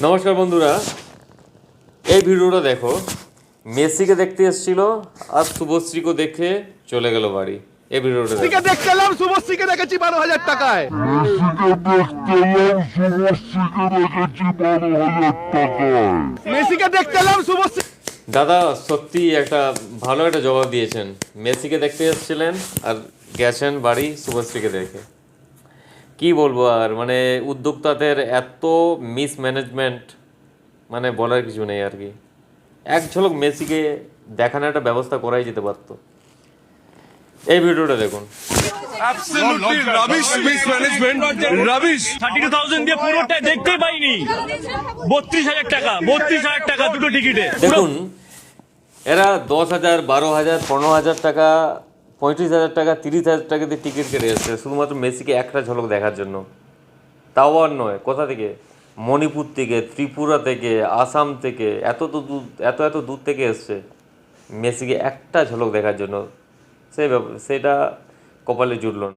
নমস্কার বন্ধুরা, এই ভিডিওটা দেখো। মেসিকে দেখতে এসেছিল আর শুভশ্রীকে দেখে চলে গেল বাড়ি। এই ভিডিওটা দেখো। দেখতে এলাম, শুভশ্রীকে দেখেছি 12,000 টাকায়। মেসিকে দেখতে এলাম, শুভশ্রী। দাদা সত্যি একটা ভালো একটা জবাব দিয়েছেন। মেসিকে দেখতে এসেছিলেন আর গেছেন বাড়ি শুভশ্রীকে দেখে। কি বলবো আর, মানে উদ্যোক্তাদের এত মিসম্যানেজমেন্ট, মানে বলার কিছু নেই আর কি। এক ঝলক মেসিকে দেখানোর একটা ব্যবস্থা করাই যেতে পারতো। এই ভিডিওটা দেখুন। Absolutely rubbish mismanagement. Rubbish. 32,000 দিয়ে পুরোটা দেখতেই পাইনি। 32,000 টাকা, 32,000 টাকা দুটো টিকিটে। দেখুন, এরা 10,000, 12,000, 15,000 টাকা, 35,000 টাকা, 30,000 টাকা দিয়ে টিকিট কেটে এসছে শুধুমাত্র মেসিকে একটা ঝলক দেখার জন্য। তাও আর নয়, কোথা থেকে? মণিপুর থেকে, ত্রিপুরা থেকে, আসাম থেকে, এত দূর থেকে এসছে মেসিকে একটা ঝলক দেখার জন্য। সেটা কপালে জুটল না।